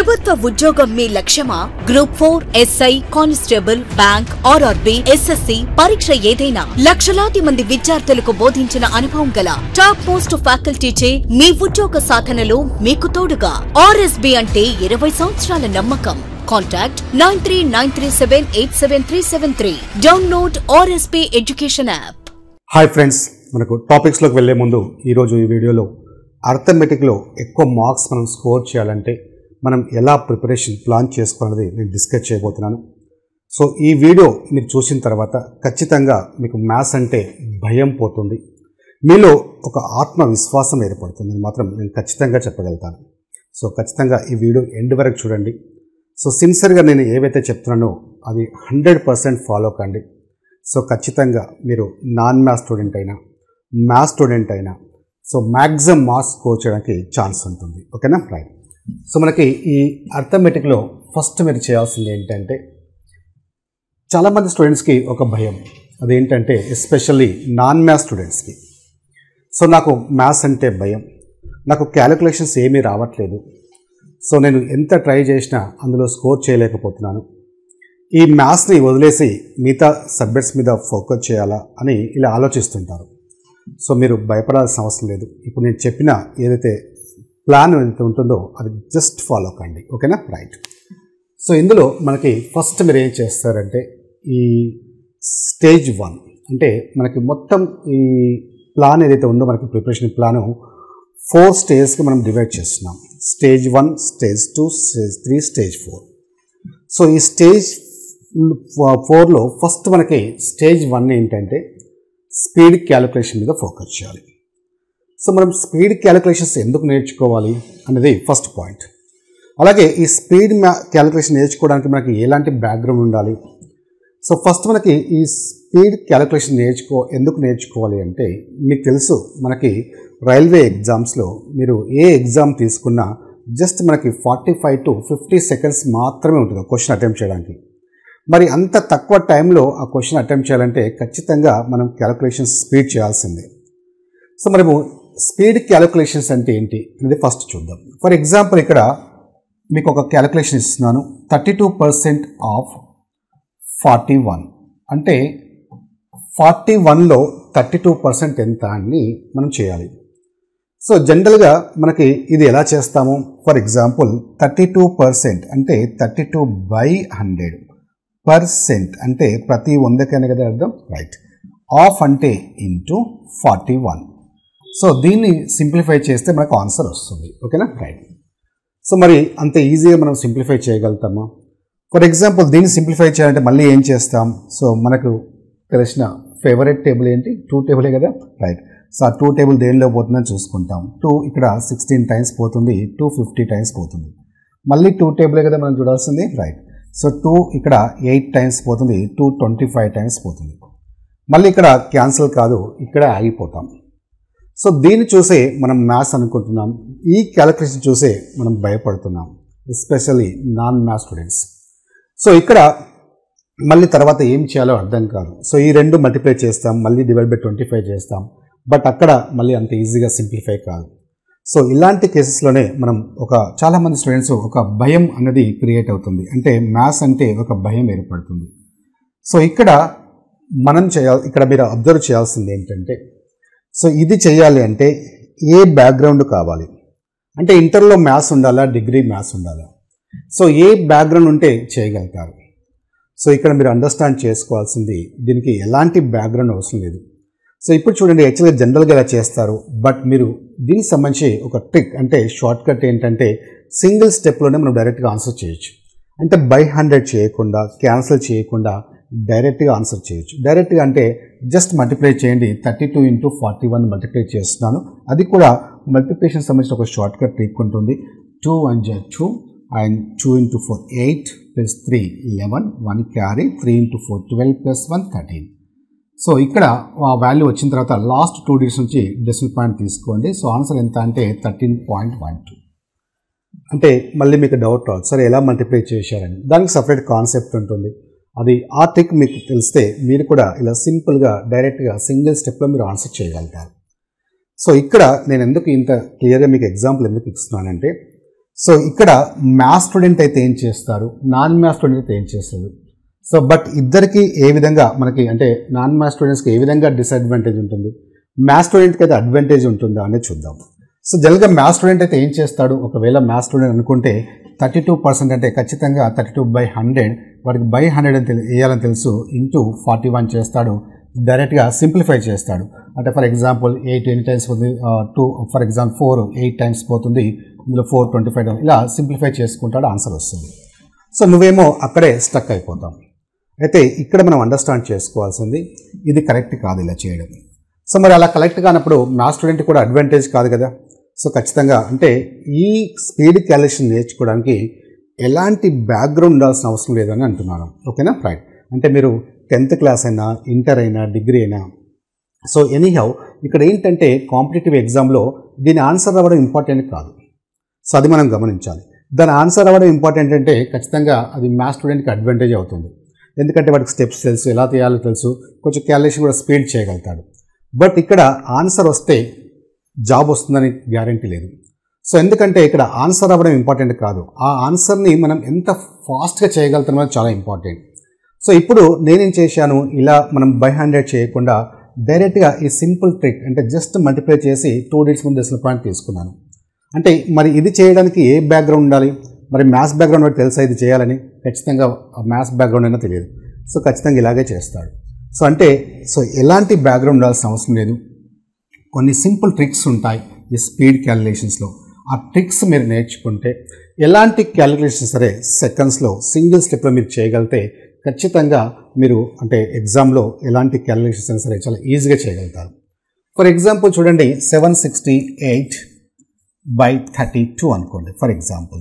ప్రభుత్వ ఉద్యోగం మీ లక్ష్యమా? Group 4, SI, constable, bank, RRB, SSC పరీక్ష ఏదైనా లక్షలాది మంది విద్యార్థులకు బోధించిన అనుభవం గల టాప్ మోస్ట్ ఫ్యాకల్టీచే మీ ఉద్యోగ సాధనలో మీకు తోడుగా ఆర్ఎస్బి అంటే 20 సంవత్సరాల నమ్మకం. Contact 9393787373. Download RSB education app. Hi friends, మనకు టాపిక్స్ లోకి వెళ్లే ముందు ఈరోజు ఈ వీడియోలో అర్థమెటిక్లో ఎక్కువ మార్క్స్ మనం స్కోర్ చేయాలంటే మనం ఎలా ప్రిపరేషన్ ప్లాన్ చేసుకోవాలనేది నేను డిస్కస్ చేయబోతున్నాను. సో ఈ వీడియో మీరు చూసిన తర్వాత ఖచ్చితంగా మీకు మ్యాథ్స్ అంటే భయం పోతుంది, మీలో ఒక ఆత్మవిశ్వాసం ఏర్పడుతుంది అని మాత్రం నేను ఖచ్చితంగా చెప్పగలుగుతాను. సో ఖచ్చితంగా ఈ వీడియో ఎండ్ వరకు చూడండి. సో సిన్సియర్గా నేను ఏవైతే చెప్తున్నానో అది 100% ఫాలో కండి. సో ఖచ్చితంగా మీరు నాన్ మ్యాథ్స్ స్టూడెంట్ అయినా మ్యాథ్స్ స్టూడెంట్ అయినా సో మ్యాక్సిమం మార్క్స్ స్కోర్ చేయడానికి ఛాన్స్ ఉంటుంది. ఓకేనా? రైట్. సో మనకి ఈ అర్థమెటిక్లో ఫస్ట్ మీరు చేయాల్సింది ఏంటంటే, చాలామంది స్టూడెంట్స్కి ఒక భయం, అదేంటంటే ఎస్పెషల్లీ నాన్ మ్యాథ్స్ స్టూడెంట్స్కి. సో నాకు మ్యాథ్స్ అంటే భయం, నాకు క్యాలిక్యులేషన్స్ ఏమీ రావట్లేదు, సో నేను ఎంత ట్రై చేసినా అందులో స్కోర్ చేయలేకపోతున్నాను, ఈ మ్యాథ్స్ని వదిలేసి మిగతా సబ్జెక్ట్స్ మీద ఫోకస్ చేయాలా అని ఇలా ఆలోచిస్తుంటారు. సో మీరు భయపడాల్సిన అవసరం లేదు. ఇప్పుడు నేను చెప్పిన ఏదైతే ప్లాన్ ఏదైతే ఉంటుందో అది జస్ట్ ఫాలో కండి. ఓకేనా? రైట్. సో ఇందులో మనకి ఫస్ట్ మీరు ఏం చేస్తారంటే, ఈ స్టేజ్ 1 అంటే మనకి మొత్తం ఈ ప్లాన్ ఏదైతే ఉందో మనకి ప్రిపరేషన్ ప్లాను 4 స్టేజ్కి మనం డివైడ్ చేస్తున్నాం. Stage 1, stage 2, stage 3, stage 4. So ఈ స్టేజ్ 4లో ఫస్ట్ మనకి స్టేజ్ 1 ఏంటంటే స్పీడ్ క్యాలిక్యులేషన్ మీద ఫోకస్ చేయాలి. సో మనం స్పీడ్ క్యాలిక్యులేషన్స్ ఎందుకు నేర్చుకోవాలి అనేది ఫస్ట్ పాయింట్. అలాగే ఈ స్పీడ్ క్యాలిక్యులేషన్ నేర్చుకోవడానికి మనకి ఎలాంటి బ్యాక్గ్రౌండ్ ఉండాలి. సో ఫస్ట్ మనకి ఈ స్పీడ్ క్యాలిక్యులేషన్ ఎందుకు నేర్చుకోవాలి అంటే, మీకు తెలుసు మనకి రైల్వే ఎగ్జామ్స్లో మీరు ఏ ఎగ్జామ్ తీసుకున్నా జస్ట్ మనకి 45 to 50 seconds మాత్రమే ఉంటుంది క్వశ్చన్ అటెంప్ట్ చేయడానికి. మరి అంత తక్కువ టైంలో ఆ క్వశ్చన్ అటెంప్ట్ చేయాలంటే ఖచ్చితంగా మనం క్యాలిక్యులేషన్స్ స్పీడ్ చేయాల్సిందే. సో మనము స్పీడ్ క్యాలిక్యులేషన్స్ అంటే ఏంటి అనేది ఫస్ట్ చూద్దాం. ఫర్ ఎగ్జాంపుల్ ఇక్కడ మీకు ఒక క్యాలిక్యులేషన్ ఇస్తున్నాను, 32% ఆఫ్ 41 అంటే 41లో 32% ఎంత అని మనం చేయాలి. సో జనరల్గా మనకి ఇది ఎలా చేస్తాము, ఫర్ ఎగ్జాంపుల్ 32% అంటే 32/100%, అంటే ప్రతి 100కనే కదా అర్థం. రైట్. ఆఫ్ అంటే ఇంటూ 41. సో దీన్ని సింప్లిఫై చేస్తే మనకు ఆన్సర్ వస్తుంది. ఓకేనా? రైట్. సో మరి అంత ఈజీగా మనం సింప్లిఫై చేయగలుగుతామా? ఫర్ ఎగ్జాంపుల్ దీన్ని సింప్లిఫై చేయాలంటే మళ్ళీ ఏం చేస్తాం? సో మనకు తెలిసిన ఫేవరెట్ టేబుల్ ఏంటి? 2 టేబులే కదా. రైట్. సో ఆ 2 టేబుల్ దేనిలో పోతుందని చూసుకుంటాం. 2 ఇక్కడ 16 టైమ్స్ పోతుంది, 2 50 టైమ్స్ పోతుంది. మళ్ళీ 2 టేబులే కదా మనం చూడాల్సింది. రైట్. సో 2 ఇక్కడ 8 టైమ్స్ పోతుంది, 2 25 టైమ్స్ పోతుంది. మళ్ళీ ఇక్కడ క్యాన్సిల్ కాదు, ఇక్కడ ఆగిపోతాం. సో దీన్ని చూసే మనం మ్యాథ్స్ అనుకుంటున్నాం, ఈ క్యాలిక్యులేషన్ చూసే మనం భయపడుతున్నాం, especially non maths students. So ఇక్కడ మళ్ళీ తర్వాత ఏం చేయాలో అర్థం కాదు. సో ఈ 2 మల్టిప్లై చేస్తాం, మళ్ళీ డివైడ్ బై 25 చేస్తాం, బట్ అక్కడ మళ్ళీ అంత ఈజీగా సింప్లిఫై కాదు. సో ఇలాంటి కేసెస్లోనే మనం చాలామంది స్టూడెంట్స్ ఒక భయం అనేది క్రియేట్ అవుతుంది, అంటే మ్యాథ్స్ అంటే ఒక భయం ఏర్పడుతుంది. సో ఇక్కడ మీరు అబ్జర్వ్ చేయాల్సింది ఏంటంటే, సో ఇది చేయాలి అంటే ఏ బ్యాక్గ్రౌండ్ కావాలి, అంటే ఇంటర్లో మ్యాథ్స్ ఉండాలా, డిగ్రీ మ్యాథ్స్ ఉండాలా? సో ఏ బ్యాక్గ్రౌండ్ ఉంటే చేయగలుగుతారు? సో ఇక్కడ మీరు అండర్స్టాండ్ చేసుకోవాల్సింది, దీనికి ఎలాంటి బ్యాక్గ్రౌండ్ అవసరం లేదు. సో ఇప్పుడు చూడండి, యాక్చువల్గా జనరల్గా ఇలా చేస్తారు, బట్ మీరు దీనికి సంబంధించి ఒక ట్రిక్ అంటే షార్ట్ కట్ ఏంటంటే, సింగిల్ స్టెప్లోనే మనం డైరెక్ట్గా ఆన్సర్ చేయొచ్చు. అంటే బై 100 చేయకుండా, క్యాన్సిల్ చేయకుండా డైరెక్ట్గా ఆన్సర్ చేయొచ్చు. డైరెక్ట్గా అంటే జస్ట్ మల్టిప్లై చేయండి, 32 into 41 మల్టిప్లై చేస్తున్నాను. అది కూడా మల్టిప్లికేషన్ సంబంధించిన ఒక షార్ట్ కట్ ట్రిక్ ఉంటుంది. 2 1 2 and 2 into 4 8 plus 3 11, 1 carry, 3 into 4 12 plus 1 13. So ఇక్కడ ఆ వాల్యూ వచ్చిన తర్వాత లాస్ట్ 2 digits నుంచి డెసిమల్ పాయింట్ తీసుకోండి. సో ఆన్సర్ ఎంత అంటే 13.12. అంటే మళ్ళీ మీకు డౌట్ రావచ్చు, సరే ఎలా మల్టిప్లై చేశారని. దానికి సపరేట్ కాన్సెప్ట్ ఉంటుంది. అది ఆ ట్రిక్ మీకు తెలిస్తే మీరు కూడా ఇలా సింపుల్గా డైరెక్ట్గా సింగిల్ స్టెప్లో మీరు ఆన్సర్ చేయగలుగుతారు. సో ఇక్కడ నేను ఎందుకు ఇంత క్లియర్గా మీకు ఎగ్జాంపుల్ ఎందుకు ఇస్తున్నానంటే, సో ఇక్కడ మ్యాథ్స్ స్టూడెంట్ అయితే ఏం చేస్తారు, నాన్ మ్యాథ్స్ స్టూడెంట్ అయితే ఏం చేస్తారు. సో బట్ ఇద్దరికి ఏ విధంగా మనకి అంటే నాన్ మ్యాథ్స్ స్టూడెంట్స్కి ఏ విధంగా డిసడ్వాంటేజ్ ఉంటుంది, మ్యాథ్స్ స్టూడెంట్కి అయితే అడ్వాంటేజ్ ఉంటుందా అనేది చూద్దాం. సో జనరల్గా మ్యాథ్స్ స్టూడెంట్ అయితే ఏం చేస్తాడు, ఒకవేళ మ్యాథ్స్ స్టూడెంట్ అనుకుంటే 32% అంటే ఖచ్చితంగా 32/100 వాడికి బై 100 అని వేయాలని తెలుసు, ఇంటూ 41 చేస్తాడు, డైరెక్ట్గా సింప్లిఫై చేస్తాడు. అంటే ఫర్ ఎగ్జాంపుల్ 8 ఎన్ని టైమ్స్ పోతుంది, 2 ఫర్ ఎగ్జాంపుల్ 4 8 టైమ్స్ పోతుంది, ఇందులో 4 25 ఇలా సింప్లిఫై చేసుకుంటాడు, ఆన్సర్ వస్తుంది. సో నువ్వేమో అక్కడే స్టక్ అయిపోతాం. అయితే ఇక్కడ మనం అండర్స్టాండ్ చేసుకోవాల్సింది ఇది కరెక్ట్ కాదు ఇలా చేయడం. సో మరి అలా కరెక్ట్ కానప్పుడు మ్యాథ్స్ స్టూడెంట్ కూడా అడ్వాంటేజ్ కాదు కదా. సో ఖచ్చితంగా అంటే ఈ స్పీడ్ క్యాలిక్యులేషన్ నేర్చుకోవడానికి ఎలాంటి బ్యాక్గ్రౌండ్ ఉండాల్సిన అవసరం లేదని అంటున్నాను. ఓకేనా రైట్. అంటే మీరు 10th క్లాస్ అయినా ఇంటర్ అయినా డిగ్రీ అయినా సో ఎనీహౌ ఇక్కడ ఏంటంటే కాంపిటేటివ్ ఎగ్జామ్లో దీని ఆన్సర్ అవ్వడం ఇంపార్టెంట్ కాదు. సో అది మనం గమనించాలి. దాని ఆన్సర్ అవ్వడం ఇంపార్టెంట్ అంటే ఖచ్చితంగా అది మ్యాథ్స్ స్టూడెంట్కి అడ్వాంటేజ్ అవుతుంది. ఎందుకంటే వాడికి స్టెప్స్ తెలుసు, ఎలా చేయాలో తెలుసు, కొంచెం క్యాలిక్యులేషన్ కూడా స్పీడ్ చేయగలుగుతాడు. బట్ ఇక్కడ ఆన్సర్ వస్తే జాబ్ వస్తుందని గ్యారంటీ లేదు. సో ఎందుకంటే ఇక్కడ ఆన్సర్ అవ్వడం ఇంపార్టెంట్ కాదు, ఆ ఆన్సర్ని మనం ఎంత ఫాస్ట్గా చేయగలుగుతామో చాలా ఇంపార్టెంట్. సో ఇప్పుడు నేనేం చేశాను, ఇలా మనం బై 100 చేయకుండా డైరెక్ట్గా ఈ సింపుల్ ట్రిక్ అంటే జస్ట్ మల్టిప్లై చేసి 2 digits ముందు డెసిమల్ పాయింట్ తీసుకున్నాను. అంటే మరి ఇది చేయడానికి ఏ బ్యాక్గ్రౌండ్ ఉండాలి, మరి మ్యాథ్స్ బ్యాక్గ్రౌండ్ వాడు తెలుసా ఇది చేయాలని, ఖచ్చితంగా మ్యాథ్స్ బ్యాక్గ్రౌండ్ అయినా తెలియదు. సో ఖచ్చితంగా ఇలాగే చేస్తాడు. సో అంటే ఎలాంటి బ్యాక్గ్రౌండ్ ఉండాల్సిన అవసరం లేదు. కొన్ని సింపుల్ ట్రిక్స్ ఉంటాయి ఈ స్పీడ్ క్యాలిక్యులేషన్స్లో. ఆ ట్రిక్స్ మీరు నేర్చుకుంటే ఎలాంటి క్యాలిక్యులేషన్ సరే సెకండ్స్లో సింగిల్ స్టెప్లో మీరు చేయగలిగితే ఖచ్చితంగా మీరు అంటే ఎగ్జామ్లో ఎలాంటి క్యాలిక్యులేషన్స్ అయినా సరే చాలా ఈజీగా చేయగలుగుతారు. ఫర్ ఎగ్జాంపుల్ చూడండి 768/32 అనుకోండి ఫర్ ఎగ్జాంపుల్.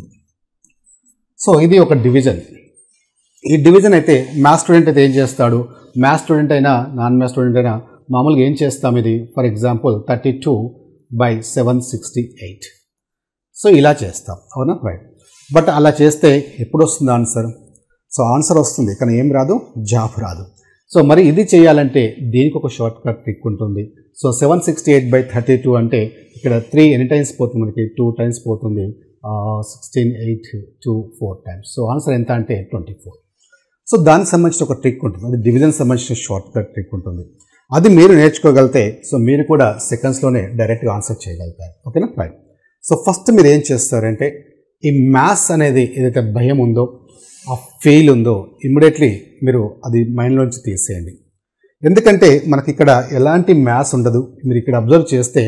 సో ఇది ఒక డివిజన్. ఈ డివిజన్ అయితే మ్యాథ్స్ స్టూడెంట్ అయితే ఏం చేస్తాడు, మ్యాథ్స్ స్టూడెంట్ అయినా నాన్ మ్యాథ్స్ స్టూడెంట్ అయినా మామూలుగా ఏం చేస్తాం, ఇది ఫర్ ఎగ్జాంపుల్ 32/768. సో ఇలా చేస్తాం, అవునా రైట్. బట్ అలా చేస్తే ఎప్పుడు వస్తుంది ఆన్సర్? సో ఆన్సర్ వస్తుంది కానీ ఏం రాదు, జాబ్ రాదు. సో మరి ఇది చేయాలంటే దీనికి ఒక షార్ట్ కట్ ట్రిక్ ఉంటుంది. సో 768/32 అంటే ఇక్కడ 3 ఎన్ని టైమ్స్ పోతుంది, మనకి 2 టైమ్స్ పోతుంది, 16 8 2 4 టైమ్స్. సో ఆన్సర్ ఎంత అంటే 24. సో దానికి సంబంధించిన ఒక ట్రిక్ ఉంటుంది, అది డివిజన్ సంబంధించిన షార్ట్ కట్ ట్రిక్ ఉంటుంది. అది మీరు నేర్చుకోగలిగితే సో మీరు కూడా సెకండ్స్లోనే డైరెక్ట్గా ఆన్సర్ చేయగలుగుతారు. ఓకేనా రైట్. సో ఫస్ట్ మీరు ఏం చేస్తారంటే ఈ మ్యాథ్స్ అనేది ఏదైతే భయం ఉందో, ఆ ఫెయిల్ ఉందో ఇమ్మీడియట్లీ మీరు అది మైండ్లోంచి తీసేయండి. ఎందుకంటే మనకి ఇక్కడ ఎలాంటి మ్యాథ్స్ ఉండదు. మీరు ఇక్కడ అబ్జర్వ్ చేస్తే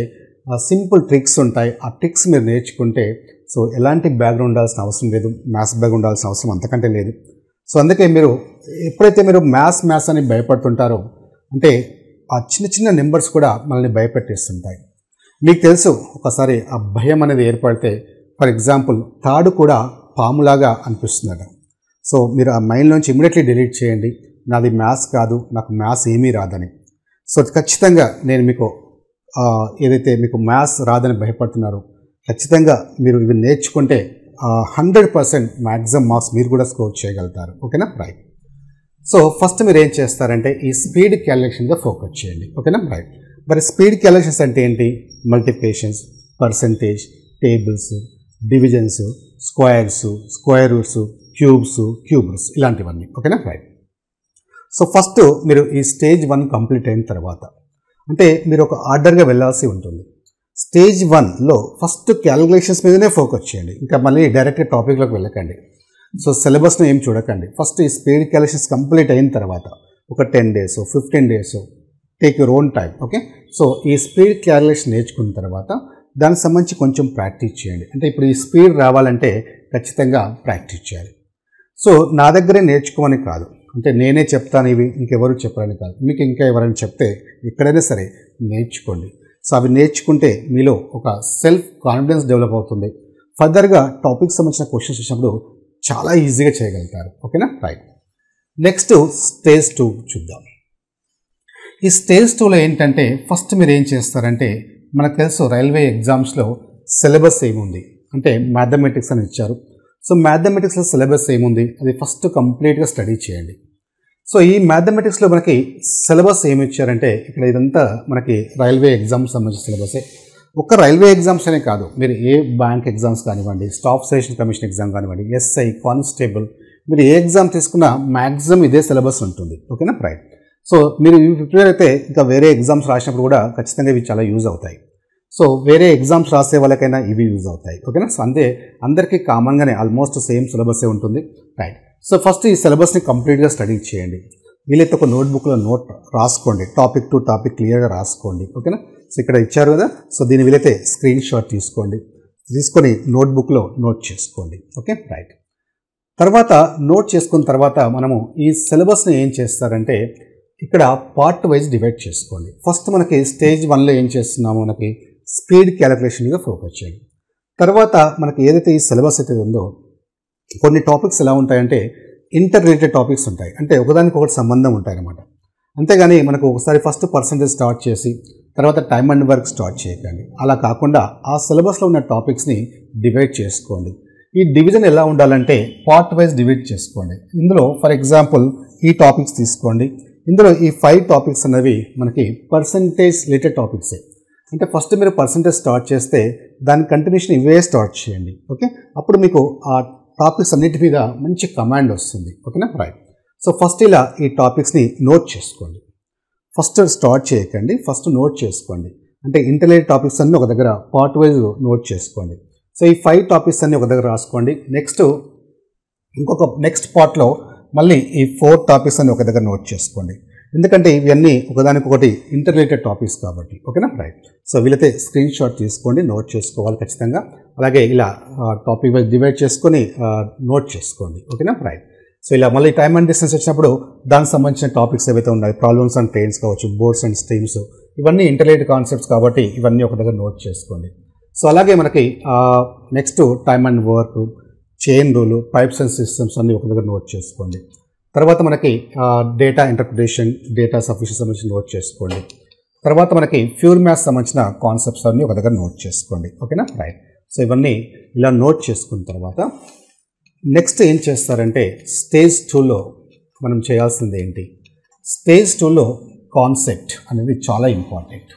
సింపుల్ ట్రిక్స్ ఉంటాయి. ఆ ట్రిక్స్ మీరు నేర్చుకుంటే సో ఎలాంటి బ్యాక్గ్రౌండ్ ఉండాల్సిన అవసరం లేదు, మ్యాథ్స్ బ్యాక్గ్రౌండ్ ఉండాల్సిన అవసరం అంతకంటే లేదు. సో అందుకే మీరు ఎప్పుడైతే మీరు మ్యాథ్స్ అని భయపడుతుంటారో అంటే ఆ చిన్న చిన్న నెంబర్స్ కూడా మనల్ని భయపెట్టేస్తుంటాయి. మీకు తెలుసు ఒకసారి ఆ భయం అనేది ఏర్పడితే ఫర్ ఎగ్జాంపుల్ తాడు కూడా పాములాగా అనిపిస్తుందట. సో మీరు ఆ మైండ్లోంచి ఇమ్మీడియట్లీ డిలీట్ చేయండి, నాది మ్యాథ్స్ కాదు, నాకు మ్యాథ్స్ ఏమీ రాదని. సో ఖచ్చితంగా నేను మీకు ఏదైతే మీకు మ్యాథ్స్ రాదని భయపడుతున్నారో ఖచ్చితంగా మీరు ఇవి నేర్చుకుంటే 100% మ్యాక్సిమం మార్క్స్ మీరు కూడా స్కోర్ చేయగలుగుతారు. ఓకేనా రైట్. సో ఫస్ట్ మీరు ఏం చేస్తారంటే ఈ స్పీడ్ క్యాలిక్యులేషన్గా ఫోకస్ చేయండి. ఓకేనా రైట్. మరి స్పీడ్ క్యాలిక్యులేషన్స్ అంటే ఏంటి? Multiplications, percentage, tables, divisions, squares, square roots, cube roots ఇలాంటివన్నీ. ఓకేనా రైట్. సో ఫస్ట్ మీరు ఈ స్టేజ్ 1 కంప్లీట్ అయిన తర్వాత అంటే మీరు ఒక ఆర్డర్గా వెళ్ళాల్సి ఉంటుంది. స్టేజ్ 1లో ఫస్ట్ క్యాలిక్యులేషన్స్ మీదనే ఫోకస్ చేయండి, ఇంకా మళ్ళీ డైరెక్ట్గా టాపిక్లోకి వెళ్ళకండి. సో సిలబస్ని ఏం చూడకండి. ఫస్ట్ ఈ స్పీడ్ క్యాలిక్యులేషన్స్ కంప్లీట్ అయిన తర్వాత ఒక 10 days 15 days take your own time. Okay. So ఈ స్పీడ్ క్యాలిక్యులేషన్ నేర్చుకున్న తర్వాత దానికి సంబంధించి కొంచెం ప్రాక్టీస్ చేయండి. అంటే ఇప్పుడు ఈ స్పీడ్ రావాలంటే ఖచ్చితంగా ప్రాక్టీస్ చేయాలి. సో నా దగ్గరే నేర్చుకోమని కాదు, అంటే నేనే చెప్తాను ఇవి ఇంకెవరు చెప్పాలని కాదు, మీకు ఇంకా ఎవరైనా చెప్తే ఎక్కడైనా సరే నేర్చుకోండి. సో అవి నేర్చుకుంటే మీలో ఒక సెల్ఫ్ కాన్ఫిడెన్స్ డెవలప్ అవుతుంది. ఫర్దర్గా టాపిక్ సంబంధించిన క్వశ్చన్స్ వచ్చినప్పుడు చాలా ఈజీగా చేయగలుగుతారు. ఓకేనా రైట్. నెక్స్ట్ స్టేజ్ 2 చూద్దాం. ఈ స్టేజ్ 2లో ఏంటంటే ఫస్ట్ మీరు ఏం చేస్తారంటే మనకు తెలుసు రైల్వే ఎగ్జామ్స్లో సిలబస్ ఏముంది అంటే మ్యాథమెటిక్స్ అని ఇచ్చారు. సో మ్యాథమెటిక్స్లో సిలబస్ ఏముంది అది ఫస్ట్ కంప్లీట్గా స్టడీ చేయండి. సో ఈ మ్యాథమెటిక్స్లో మనకి సిలబస్ ఏమి ఇచ్చారంటే ఇక్కడ ఇదంతా మనకి రైల్వే ఎగ్జామ్ సంబంధించిన సిలబసే. ఒక రైల్వే ఎగ్జామ్స్ అనే కాదు, మీరు ఏ బ్యాంక్ ఎగ్జామ్స్ కానివ్వండి, స్టాఫ్ సెలక్షన్ కమిషన్ ఎగ్జామ్ కానివ్వండి, ఎస్ఐ, కానిస్టేబుల్, మీరు ఏ ఎగ్జామ్ తీసుకున్నా మ్యాక్సిమం ఇదే సిలబస్ ఉంటుంది. ఓకేనా రైట్. సో మీరు ఇవి ప్రిపేర్ అయితే ఇంకా వేరే ఎగ్జామ్స్ రాసినప్పుడు కూడా ఖచ్చితంగా ఇవి చాలా యూజ్ అవుతాయి. సో వేరే ఎగ్జామ్స్ రాసే వాళ్ళకైనా ఇవి యూజ్ అవుతాయి. ఓకేనా. సో అంతే, అందరికీ కామన్గానే ఆల్మోస్ట్ సేమ్ సిలబసే ఉంటుంది. రైట్. సో ఫస్ట్ ఈ సిలబస్ని కంప్లీట్గా స్టడీ చేయండి. వీలైతే ఒక నోట్బుక్లో నోట్ రాసుకోండి, టాపిక్ టు టాపిక్ క్లియర్గా రాసుకోండి. ఓకేనా. సో ఇక్కడ ఇచ్చారు కదా, సో దీని వీలైతే స్క్రీన్ షాట్ తీసుకొని నోట్బుక్లో నోట్ చేసుకోండి. Okay right. తర్వాత నోట్ చేసుకున్న తర్వాత మనము ఈ సిలబస్ని ఏం చేస్తారంటే ఇక్కడ పార్ట్ వైజ్ డివైడ్ చేసుకోండి. ఫస్ట్ మనకి స్టేజ్ 1లో ఏం చేస్తున్నామో మనకి స్పీడ్ క్యాలిక్యులేషన్ మీద ఫోకస్ చేయండి. తర్వాత మనకి ఏదైతే ఈ సిలబస్ అయితే ఉందో కొన్ని టాపిక్స్ ఎలా ఉంటాయంటే ఇంటర్ రిలేటెడ్ టాపిక్స్ ఉంటాయి, అంటే ఒకదానికి ఒకటి సంబంధం ఉంటాయి అన్నమాట. అంతేగాని మనకు ఒకసారి ఫస్ట్ పర్సంటేజ్ స్టార్ట్ చేసి తర్వాత టైమ్ అండ్ వర్క్ స్టార్ట్ చేయకండి. అలా కాకుండా ఆ సిలబస్లో ఉన్న టాపిక్స్ని డివైడ్ చేసుకోండి. ఈ డివిజన్ ఎలా ఉండాలంటే పార్ట్ వైజ్ డివైడ్ చేసుకోండి. ఇందులో ఫర్ ఎగ్జాంపుల్ ఈ టాపిక్స్ తీసుకోండి. ఇందులో ఈ 5 టాపిక్స్ అనేవి మనకి పర్సంటేజ్ రిలేటెడ్ టాపిక్సే. అంటే ఫస్ట్ మీరు పర్సంటేజ్ స్టార్ట్ చేస్తే దాని కంటిన్యూషన్ ఇవే స్టార్ట్ చేయండి. ఓకే, అప్పుడు మీకు ఆ టాపిక్స్ అన్నిటి మీద మంచి కమాండ్ వస్తుంది. ఓకేనా రైట్. సో ఫస్ట్ ఇలా ఈ టాపిక్స్ని నోట్ చేసుకోండి. ఫస్ట్ స్టార్ట్ చేయకండి, ఫస్ట్ నోట్ చేసుకోండి. అంటే ఇంటర్మీడియట్ టాపిక్స్ అన్నీ ఒక దగ్గర పార్ట్ వైజ్ నోట్ చేసుకోండి. సో ఈ 5 టాపిక్స్ అన్నీ ఒక దగ్గర రాసుకోండి. నెక్స్ట్ పార్ట్లో మళ్ళీ ఈ 4 టాపిక్స్ అన్ని ఒక దగ్గర నోట్ చేసుకోండి. ఎందుకంటే ఇవన్నీ ఒకదానికొకటి ఇంటర్రిలేటెడ్ టాపిక్స్ కాబట్టి. ఓకేనా రైట్. సో వీలైతే స్క్రీన్ షాట్ తీసుకోండి, నోట్ చేసుకోవాలి ఖచ్చితంగా. అలాగే ఇలా టాపిక్ వైజ్ డివైడ్ చేసుకొని నోట్ చేసుకోండి. ఓకేనా రైట్. సో ఇలా మళ్ళీ టైమ్ అండ్ డిస్టెన్స్ వచ్చినప్పుడు దానికి సంబంధించిన టాపిక్స్ ఏవైతే ఉన్నాయి, ప్రాబ్లమ్స్ అండ్ ట్రైన్స్ కావచ్చు, బోర్డ్స్ అండ్ స్ట్రీమ్స్, ఇవన్నీ ఇంటర్రిలేటెడ్ కాన్సెప్ట్స్ కాబట్టి ఇవన్నీ ఒక దగ్గర నోట్ చేసుకోండి. సో అలాగే మనకి next time and work, chain rule, pipes and systems అన్నీ ఒక దగ్గర నోట్ చేసుకోండి. తర్వాత మనకి డేటా ఇంటర్ప్రిటేషన్, డేటా సఫిషియన్సీ సంబంధించి నోట్ చేసుకోండి. తర్వాత మనకి ఫ్యూల్ మ్యాథ్స్ సంబంధించిన కాన్సెప్ట్స్ అన్నీ ఒక దగ్గర నోట్ చేసుకోండి. ఓకేనా రైట్. సో ఇవన్నీ ఇలా నోట్ చేసుకున్న తర్వాత నెక్స్ట్ ఏం చేస్తారంటే స్టేజ్ 2లో మనం చేయాల్సింది ఏంటి, స్టేజ్ 2లో కాన్సెప్ట్ అనేది చాలా ఇంపార్టెంట్.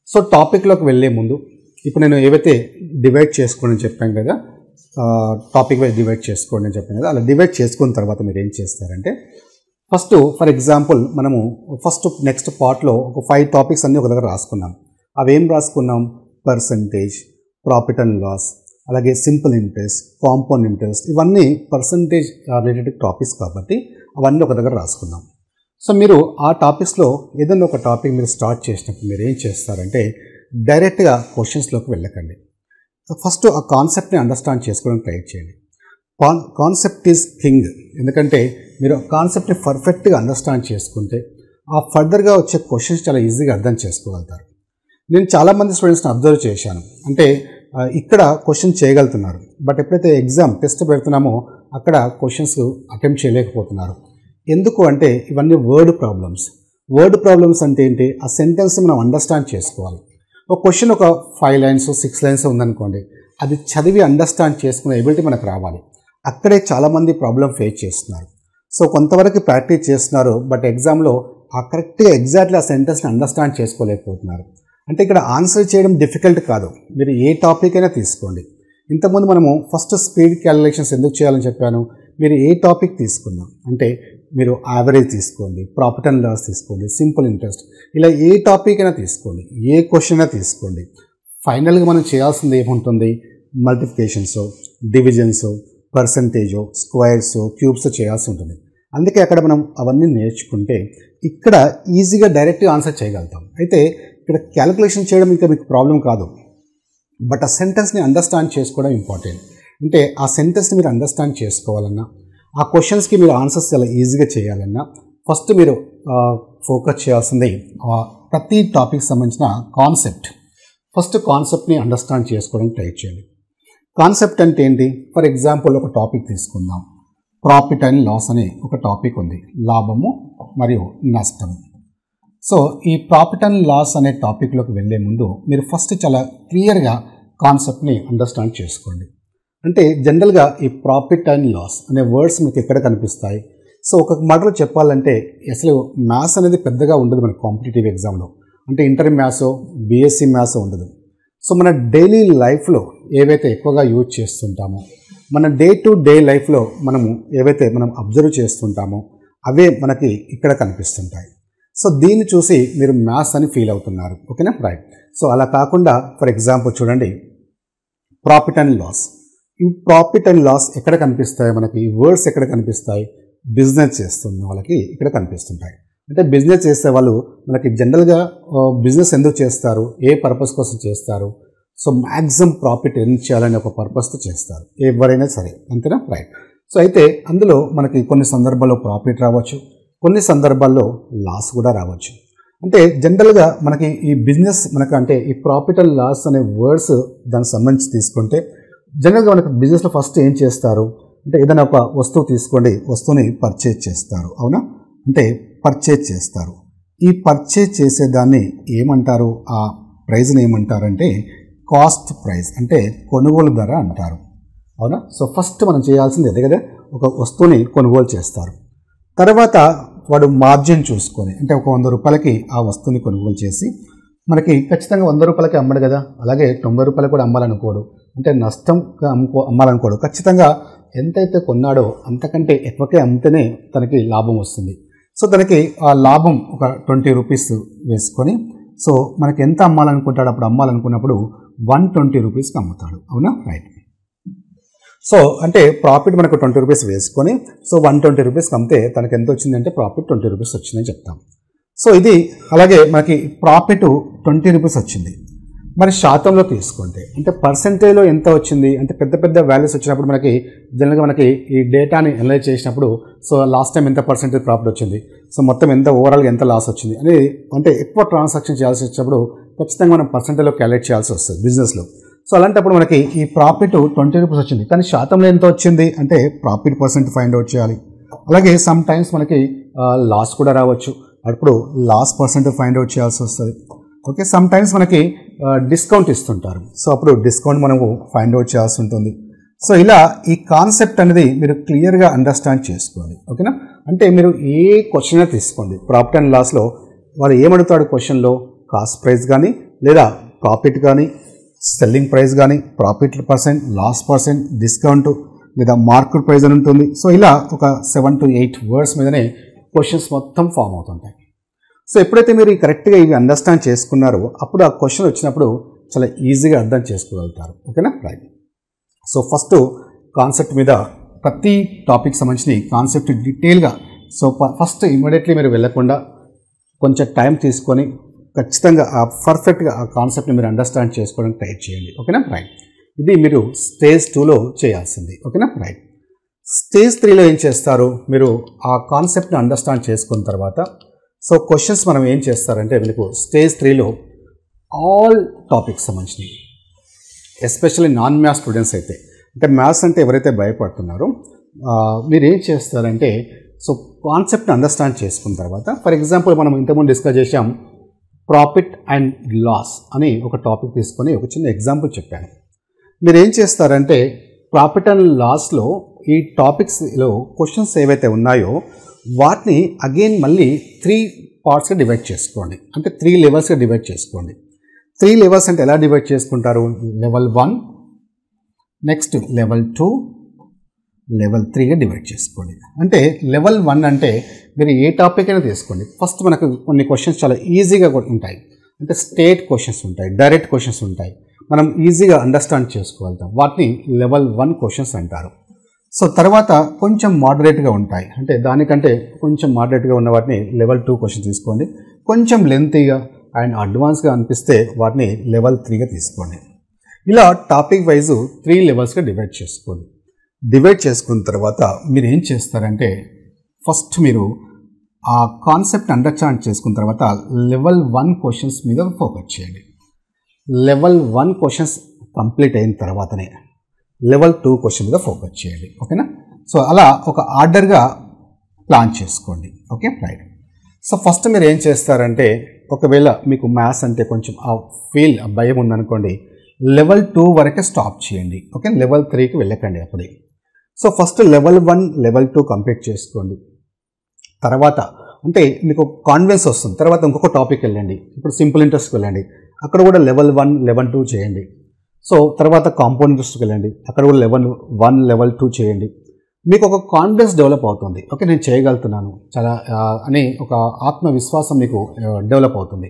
సో టాపిక్లోకి వెళ్ళే ముందు ఇప్పుడు నేను ఏవైతే డివైడ్ చేసుకోండి అని చెప్పాను కదా, టాపిక్ వైజ్ డివైడ్ చేసుకోండి అని చెప్పాను కదా, అలా డివైడ్ చేసుకున్న తర్వాత మీరు ఏం చేస్తారంటే ఫస్ట్ ఫర్ ఎగ్జాంపుల్ మనము నెక్స్ట్ పార్ట్లో ఒక 5 టాపిక్స్ అన్నీ ఒక దగ్గర రాసుకున్నాం. అవి ఏం రాసుకున్నాం, పర్సంటేజ్, ప్రాఫిట్ అండ్ లాస్, అలాగే సింపుల్ ఇంట్రెస్ట్, కాంపౌండ్ ఇంట్రెస్ట్, ఇవన్నీ పర్సంటేజ్ రిలేటెడ్ టాపిక్స్ కాబట్టి అవన్నీ ఒక దగ్గర రాసుకున్నాం. సో మీరు ఆ టాపిక్స్లో ఏదైనా ఒక టాపిక్ మీరు స్టార్ట్ చేసినప్పుడు మీరు ఏం చేస్తారంటే డైరెక్ట్గా క్వశ్చన్స్లోకి వెళ్ళకండి. ఫస్ట్ ఆ కాన్సెప్ట్ని అండర్స్టాండ్ చేసుకోవడానికి ట్రై చేయండి. Concept is king. ఎందుకంటే మీరు కాన్సెప్ట్ని పర్ఫెక్ట్గా అండర్స్టాండ్ చేసుకుంటే ఆ ఫర్దర్గా వచ్చే క్వశ్చన్స్ చాలా ఈజీగా అర్థం చేసుకోగలుగుతారు. నేను చాలామంది స్టూడెంట్స్ని అబ్జర్వ్ చేశాను. అంటే ఇక్కడ క్వశ్చన్ చేయగలుగుతున్నారు, బట్ ఎప్పుడైతే ఎగ్జామ్ టెస్ట్ పెడుతున్నామో అక్కడ క్వశ్చన్స్ అటెంప్ట్ చేయలేకపోతున్నారు. ఎందుకు అంటే ఇవన్నీ వర్డ్ ప్రాబ్లమ్స్ అంటే ఏంటి, ఆ సెంటెన్స్ మనం అండర్స్టాండ్ చేసుకోవాలి. ఒక క్వశ్చన్ ఒక 5 లైన్స్ 6 లైన్స్ ఉందనుకోండి, అది చదివి అండర్స్టాండ్ చేసుకునే ఎబిలిటీ మనకు రావాలి. అక్కడే చాలామంది ప్రాబ్లం ఫేస్ చేస్తున్నారు. సో కొంతవరకు ప్రాక్టీస్ చేస్తున్నారు, బట్ ఎగ్జామ్లో ఆ కరెక్ట్గా ఎగ్జాక్ట్లీ ఆ సెంటెన్స్ని అండర్స్టాండ్ చేసుకోలేకపోతున్నారు. అంటే ఇక్కడ ఆన్సర్ చేయడం డిఫికల్ట్ కాదు, మీరు ఏ టాపిక్ అయినా తీసుకోండి. ఇంతకుముందు మనము ఫస్ట్ స్పీడ్ క్యాలిక్యులేషన్స్ ఎందుకు చేయాలని చెప్పాను, మీరు ఏ టాపిక్ తీసుకున్నా అంటే మీరు యావరేజ్ తీసుకోండి, ప్రాఫిట్ అండ్ లాస్ తీసుకోండి, సింపుల్ ఇంట్రెస్ట్, ఇలా ఏ టాపిక్ అయినా తీసుకోండి, ఏ క్వశ్చన్ అయినా తీసుకోండి. ఫైనల్గా మనం చేయాల్సింది ఏముంటుంది, మల్టిప్లికేషన్స్, డివిజన్స్, పర్సంటేజో, స్క్వేర్స్, క్యూబ్స్ చేయాల్సి ఉంటుంది. అందుకే అక్కడ మనం అవన్నీ నేర్చుకుంటే ఇక్కడ ఈజీగా డైరెక్ట్గా ఆన్సర్ చేయగలుగుతాం. అయితే ఇక్కడ క్యాలిక్యులేషన్ చేయడం ఇంకా మీకు ప్రాబ్లం కాదు, బట్ ఆ సెంటెన్స్ని అండర్స్టాండ్ చేసుకోవడం ఇంపార్టెంట్. అంటే ఆ సెంటెన్స్ని మీరు అండర్స్టాండ్ చేసుకోవాలన్నా, ఆ క్వశ్చన్స్కి మీరు ఆన్సర్స్ చాలా ఈజీగా చేయాలన్నా ఫస్ట్ మీరు ఫోకస్ చేయాల్సింది ప్రతి టాపిక్ సంబంధించిన ఫస్ట్ కాన్సెప్ట్ని అండర్స్టాండ్ చేసుకోవడానికి ట్రై చేయండి. కాన్సెప్ట్ అంటే ఏంటి, ఫర్ ఎగ్జాంపుల్ ఒక టాపిక్ తీసుకుందాం, ప్రాఫిట్ అండ్ లాస్ అనే ఒక టాపిక్ ఉంది, లాభము మరియు నష్టము. సో ఈ ప్రాఫిట్ అండ్ లాస్ అనే టాపిక్లోకి వెళ్ళే ముందు మీరు ఫస్ట్ చాలా క్లియర్గా కాన్సెప్ట్ని అండర్స్టాండ్ చేసుకోండి. అంటే జనరల్గా ఈ ప్రాఫిట్ అండ్ లాస్ అనే వర్డ్స్ మీకు ఎక్కడ కనిపిస్తాయి. సో ఒక మాటలో చెప్పాలంటే అసలు మ్యాథ్స్ అనేది పెద్దగా ఉండదు మన కాంపిటేటివ్ ఎగ్జామ్లో. అంటే ఇంటర్ మ్యాథ్స్, బీఎస్సీ మ్యాథ్స్ ఉండదు. సో మన డైలీ లైఫ్లో ఏవైతే ఎక్కువగా యూజ్ చేస్తుంటామో, మన డే టు డే లైఫ్లో మనం అబ్జర్వ్ చేస్తుంటామో అవే మనకి ఇక్కడ కనిపిస్తుంటాయి. సో దీన్ని చూసి మీరు మ్యాథ్స్ అని ఫీల్ అవుతున్నారు. ఓకేనా, రైట్. సో అలా కాకుండా ఫర్ ఎగ్జాంపుల్ చూడండి, ప్రాఫిట్ అండ్ లాస్. ఈ ప్రాఫిట్ అండ్ లాస్ ఎక్కడ కనిపిస్తాయి మనకి? ఈ వర్డ్స్ ఎక్కడ కనిపిస్తాయి? బిజినెస్ చేస్తున్న వాళ్ళకి ఇక్కడ కనిపిస్తుంటాయి. అంటే బిజినెస్ చేసే వాళ్ళు మనకి జనరల్గా బిజినెస్ ఎందుకు చేస్తారు, ఏ పర్పస్ కోసం చేస్తారు? సో మ్యాక్సిమం ప్రాఫిట్ ఎర్న్ చేయాలని ఒక పర్పస్తో చేస్తారు ఎవరైనా సరే, అంతేనా, రైట్. సో అయితే అందులో మనకి కొన్ని సందర్భాల్లో ప్రాఫిట్ రావచ్చు, కొన్ని సందర్భాల్లో లాస్ కూడా రావచ్చు. అంటే జనరల్గా మనకి ఈ బిజినెస్ అంటే ఈ ప్రాఫిట్ అండ్ లాస్ అనే వర్డ్స్ దానికి సంబంధించి తీసుకుంటే జనరల్గా మనకి బిజినెస్లో ఫస్ట్ ఏం చేస్తారు అంటే ఏదైనా ఒక వస్తువు తీసుకోండి, వస్తువుని పర్చేజ్ చేస్తారు. అవునా, అంటే పర్చేజ్ చేస్తారు. ఈ పర్చేజ్ చేసేదాన్ని ఏమంటారు? ఆ ప్రైజ్ని ఏమంటారంటే కాస్ట్ ప్రైస్, అంటే కొనుగోలు ధర అంటారు. అవునా. సో ఫస్ట్ మనం చేయాల్సింది అదే కదా, ఒక వస్తువుని కొనుగోలు చేస్తారు. తర్వాత వాడు మార్జిన్ చూసుకొని, అంటే ఒక 100 రూపాయలకి ఆ వస్తువుని కొనుగోలు చేసి మనకి ఖచ్చితంగా 100 రూపాయలకి అమ్మడు కదా, అలాగే 90 రూపాయలకు కూడా అమ్మాలనుకోడు, అంటే నష్టంగా అమ్మాలనుకోడు. ఖచ్చితంగా ఎంతైతే కొన్నాడో అంతకంటే ఎక్కువకే అమ్మితేనే తనకి లాభం వస్తుంది. సో తనకి ఆ లాభం ఒక 20 రూపీస్ వేసుకొని, సో మనకి ఎంత అమ్మాలనుకుంటాడు, అప్పుడు అమ్మాలనుకున్నప్పుడు 120 రూపీస్కి అమ్ముతాడు. అవునా, రైట్. సో అంటే ప్రాఫిట్ మనకు 20 రూపీస్ వేసుకొని, సో 120 రూపీస్కి అమ్మితే తనకు ఎంత వచ్చిందంటే ప్రాఫిట్ 20 రూపీస్ వచ్చిందని చెప్తాం. సో ఇది అలాగే మనకి ప్రాఫిట్ 20 రూపీస్ వచ్చింది. మరి శాతంలో తీసుకుంటే అంటే పర్సెంటేజ్లో ఎంత వచ్చింది అంటే పెద్ద పెద్ద వాల్యూస్ వచ్చినప్పుడు మనకి జనరల్గా మనకి ఈ డేటాని అనలైజ్ చేసినప్పుడు సో లాస్ట్ టైం ఎంత పర్సెంటేజ్ ప్రాఫిట్ వచ్చింది, సో మొత్తం ఎంత ఓవరాల్గా ఎంత లాస్ వచ్చింది అనేది అంటే ఎక్కువ ట్రాన్సాక్షన్ చేయాల్సి వచ్చినప్పుడు ఖచ్చితంగా మనం పర్సెంటేజ్లో క్యాలిక్యులేట్ చేయాల్సి వస్తుంది బిజినెస్లో. సో అలాంటప్పుడు మనకి ఈ ప్రాఫిట్ 20 రూపీస్ వచ్చింది, కానీ శాతంలో ఎంత వచ్చింది అంటే ప్రాఫిట్ పర్సెంట్ ఫైండ్ అవుట్ చేయాలి. అలాగే సమ్ టైమ్స్ మనకి లాస్ కూడా రావచ్చు, అప్పుడు లాస్ పర్సెంట్ ఫైండ్ అవుట్ చేయాల్సి వస్తుంది. ఓకే, సమ్ టైమ్స్ మనకి డిస్కౌంట్ ఇస్తుంటారు, సో అప్పుడు డిస్కౌంట్ మనము ఫైండ్ అవుట్ చేయాల్సి ఉంటుంది. సో ఇలా ఈ కాన్సెప్ట్ అనేది మీరు క్లియర్గా అండర్స్టాండ్ చేసుకోండి. ఓకేనా, అంటే మీరు ఏ క్వశ్చన్ తీసుకోండి, ప్రాఫిట్ అండ్ లాస్లో వాడు ఏమడుగుతాడు క్వశ్చన్లో, కాస్ట్ ప్రైస్ కానీ లేదా ప్రాఫిట్ కానీ సెల్లింగ్ ప్రైస్ కానీ profit percent, loss percent, discount లేదా మార్కెట్ ప్రైస్ అని ఉంటుంది. సో ఇలా ఒక 7 to 8 వర్డ్స్ మీదనే క్వశ్చన్స్ మొత్తం ఫామ్ అవుతుంటాయి. సో ఎప్పుడైతే మీరు కరెక్ట్గా ఇవి అండర్స్టాండ్ చేసుకున్నారో అప్పుడు ఆ క్వశ్చన్ వచ్చినప్పుడు చాలా ఈజీగా అర్థం చేసుకోగలుగుతారు. ఓకేనా, రైట్. సో ఫస్ట్ కాన్సెప్ట్ మీద ప్రతి టాపిక్ సంబంధించి కాన్సెప్ట్ డీటెయిల్గా, సో ఫస్ట్ ఇమ్మీడియట్లీ మీరు వెళ్ళకుండా కొంచెం టైం తీసుకొని ఖచ్చితంగా ఆ పర్ఫెక్ట్గా ఆ కాన్సెప్ట్ని మీరు అండర్స్టాండ్ చేసుకోవడానికి ట్రై చేయండి. ఓకేనా, రైట్. ఇది మీరు స్టేజ్ 2లో చేయాల్సింది. ఓకేనా, రైట్. స్టేజ్ 3లో ఏం చేస్తారు, మీరు ఆ కాన్సెప్ట్ని అండర్స్టాండ్ చేసుకున్న తర్వాత సో క్వశ్చన్స్ మనం ఏం చేస్తారంటే మీకు స్టేజ్ 3లో ఆల్ టాపిక్స్ సంబంధించినవి, ఎస్పెషల్లీ నాన్ మ్యాథ్స్ స్టూడెంట్స్ అయితే, అంటే మ్యాథ్స్ అంటే ఎవరైతే భయపడుతున్నారో మీరు ఏం చేస్తారంటే సో కాన్సెప్ట్ని అండర్స్టాండ్ చేసుకున్న తర్వాత, ఫర్ ఎగ్జాంపుల్ మనం ఇంతకుముందు డిస్కస్ చేసాం ప్రాఫిట్ అండ్ లాస్ అని ఒక టాపిక్ తీసుకొని ఒక చిన్న ఎగ్జాంపుల్ చెప్పాను. మీరు ఏం చేస్తారంటే ప్రాఫిట్ అండ్ లాస్లో ఈ టాపిక్స్లో క్వశ్చన్స్ ఏవైతే ఉన్నాయో వాటిని అగైన్ మళ్ళీ 3 పార్ట్స్గా డివైడ్ చేసుకోండి, అంటే 3 లెవెల్స్గా డివైడ్ చేసుకోండి. 3 లెవెల్స్ అంటే ఎలా డివైడ్ చేసుకుంటారు, లెవెల్ 1, నెక్స్ట్ లెవెల్ 2, లెవెల్ 3గా డివైడ్ చేసుకోండి. అంటే లెవెల్ 1 అంటే మీరు ఏ టాపిక్ అయినా తీసుకోండి, ఫస్ట్ మనకు కొన్ని క్వశ్చన్స్ చాలా ఈజీగా ఉంటాయి, అంటే స్టేట్ క్వశ్చన్స్ ఉంటాయి, డైరెక్ట్ క్వశ్చన్స్ ఉంటాయి, మనం ఈజీగా అండర్స్టాండ్ చేసుకోగలుగుతాం, వాటిని లెవెల్ 1 క్వశ్చన్స్ అంటారు. సో తర్వాత కొంచెం మోడరేట్గా ఉంటాయి, అంటే దానికంటే కొంచెం మోడరేట్గా ఉన్న వాటిని లెవెల్ 2 క్వశ్చన్ తీసుకోండి. కొంచెం లెంతీగా అండ్ అడ్వాన్స్గా అనిపిస్తే వాటిని లెవెల్ 3గా తీసుకోండి. ఇలా టాపిక్ వైజ్ 3 లెవెల్స్గా డివైడ్ చేసుకోండి. డివైడ్ చేసుకున్న తర్వాత మీరు ఏం చేస్తారంటే ఫస్ట్ మీరు ఆ కాన్సెప్ట్ అండర్స్టాండ్ చేసుకున్న తర్వాత లెవెల్ 1 క్వశ్చన్స్ మీద ఫోకస్ చేయండి. లెవెల్ 1 క్వశ్చన్స్ కంప్లీట్ అయిన తర్వాతనే లెవెల్ 2 క్వశ్చన్ మీద ఫోకస్ చేయండి. ఓకేనా, సో అలా ఒక ఆర్డర్గా ప్లాన్ చేసుకోండి. Okay, right. సో ఫస్ట్ మీరు ఏం చేస్తారంటే ఒకవేళ మీకు మ్యాథ్స్ అంటే కొంచెం ఆ భయం ఉందనుకోండి, లెవెల్ 2 వరకే స్టాప్ చేయండి. ఓకే, లెవెల్ 3కి వెళ్ళకండి అప్పుడే. So first level 1, level 2 complete చేసుకోండి. తర్వాత అంటే మీకు కాన్ఫిడెన్స్ వస్తుంది, తర్వాత ఇంకొక టాపిక్ వెళ్ళండి, ఇప్పుడు సింపుల్ ఇంట్రెస్ట్కి వెళ్ళండి, అక్కడ కూడా లెవెల్ 1 లెవెల్ 2 చేయండి. సో తర్వాత కాంపౌండ్ ఇంట్రెస్ట్కి వెళ్ళండి, అక్కడ కూడా లెవెల్ 1 లెవెల్ 2 చేయండి. మీకు ఒక కాన్ఫిడెన్స్ డెవలప్ అవుతుంది. ఓకే, నేను చేయగలుగుతున్నాను చాలా అని ఒక ఆత్మవిశ్వాసం మీకు డెవలప్ అవుతుంది.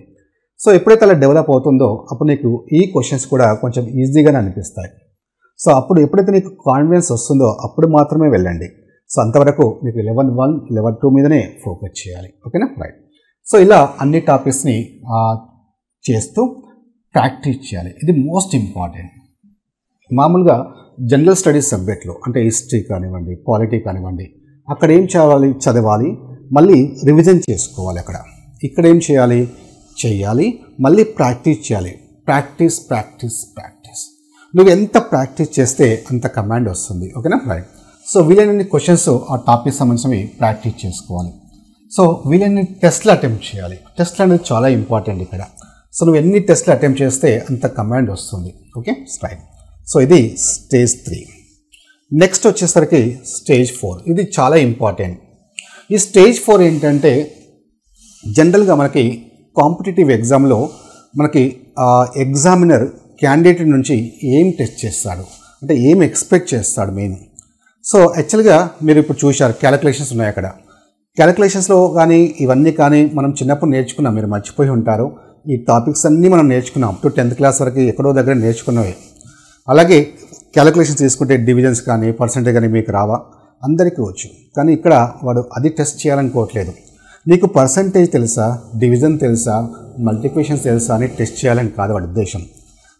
సో ఎప్పుడైతే అలా డెవలప్ అవుతుందో అప్పుడు నీకు ఈ క్వశ్చన్స్ కూడా కొంచెం ఈజీగానే అనిపిస్తాయి. సో అప్పుడు ఎప్పుడైతే నీకు కాన్ఫిడెన్స్ వస్తుందో అప్పుడు మాత్రమే వెళ్ళండి. సో అంతవరకు మీకు లెవెల్ 1 లెవెల్ 2 మీదనే ఫోకస్ చేయాలి. ఓకేనా, రైట్. సో ఇలా అన్ని టాపిక్స్ని చేస్తూ ప్రాక్టీస్ చేయాలి. ఇది మోస్ట్ ఇంపార్టెంట్. మామూలుగా జనరల్ స్టడీస్ సబ్జెక్ట్లో అంటే హిస్టరీ కానివ్వండి, పాలిటీ కానివ్వండి, అక్కడ ఏం చదవాలి, మళ్ళీ రివిజన్ చేసుకోవాలి. ఇక్కడ ఏం చేయాలి, మళ్ళీ ప్రాక్టీస్ చేయాలి. Practice practice practice. నువ్వు ఎంత ప్రాక్టీస్ చేస్తే అంత కమాండ్ వస్తుంది. ఓకేనా, రైట్. సో వీలైనన్ని క్వశ్చన్స్ ఆ టాపిక్ సంబంధించినవి ప్రాక్టీస్ చేసుకోవాలి. సో వీలైనన్ని టెస్ట్లు అటెంప్ట్ చేయాలి. టెస్ట్లు అనేది చాలా ఇంపార్టెంట్ ఇక్కడ. సో నువ్వు ఎన్ని టెస్ట్లు అటెంప్ట్ చేస్తే అంత కమాండ్ వస్తుంది. Okay, right. సో ఇది స్టేజ్ 3. నెక్స్ట్ వచ్చేసరికి స్టేజ్ 4. ఇది చాలా ఇంపార్టెంట్. ఈ స్టేజ్ 4 ఏంటంటే జనరల్గా మనకి కాంపిటేటివ్ ఎగ్జామ్లో మనకి ఎగ్జామినర్ క్యాండిడేట్ నుంచి ఏం టెస్ట్ చేస్తాడు అంటే ఏం ఎక్స్పెక్ట్ చేస్తాడు మెయిన్. సో యాక్చువల్గా మీరు ఇప్పుడు చూశారు క్యాలిక్యులేషన్స్ ఉన్నాయి. అక్కడ క్యాలిక్యులేషన్స్లో కానీ ఇవన్నీ కానీ మనం చిన్నప్పుడు నేర్చుకున్నాం, మీరు మర్చిపోయి ఉంటారు. ఈ టాపిక్స్ అన్నీ మనం నేర్చుకున్నాం అప్ టు 10th క్లాస్ వరకు ఎక్కడో దగ్గర నేర్చుకున్నవి. అలాగే క్యాలిక్యులేషన్స్ తీసుకుంటే డివిజన్స్ కానీ పర్సెంటేజ్ కానీ మీకు రావా, అందరికీ వచ్చు. కానీ ఇక్కడ వాడు అది టెస్ట్ చేయాలనుకోవట్లేదు. నీకు పర్సెంటేజ్ తెలుసా, డివిజన్ తెలుసా, మల్టిప్లికేషన్స్ తెలుసా అని టెస్ట్ చేయాలని కాదు వాడి ఉద్దేశం.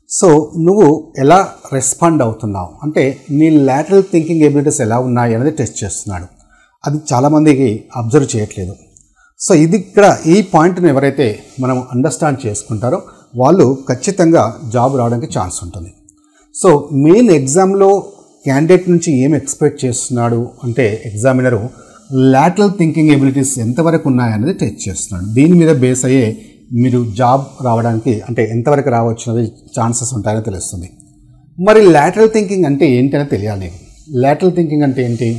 సో నువ్వు ఎలా రెస్పాండ్ అవుతున్నావు అంటే నీ లాటరల్ థింకింగ్ ఎబిలిటీస్ ఎలా ఉన్నాయి అనేది టెస్ట్ చేస్తున్నాడు. అది చాలామందికి అబ్జర్వ్ చేయట్లేదు. సో ఇది ఇక్కడ ఈ పాయింట్ని ఎవరైతే మనం అండర్స్టాండ్ చేసుకుంటారో వాళ్ళు ఖచ్చితంగా జాబ్ రావడానికి ఛాన్స్ ఉంటుంది. సో మెయిన్ ఎగ్జామ్లో క్యాండిడేట్ నుంచి ఏం ఎక్స్పెక్ట్ చేస్తున్నాడు అంటే ఎగ్జామినరు లాటరల్ థింకింగ్ ఎబిలిటీస్ ఎంతవరకు ఉన్నాయనేది టెస్ట్ చేస్తున్నాడు. దీని మీద బేస్ అయ్యే మీరు జాబ్ రావడానికి అంటే ఎంతవరకు రావచ్చు అనేది ఛాన్సెస్ ఉంటాయని తెలుస్తుంది. మరి లాటరల్ థింకింగ్ అంటే ఏంటి అని తెలియాలి. లాటరల్ థింకింగ్ అంటే ఏంటి?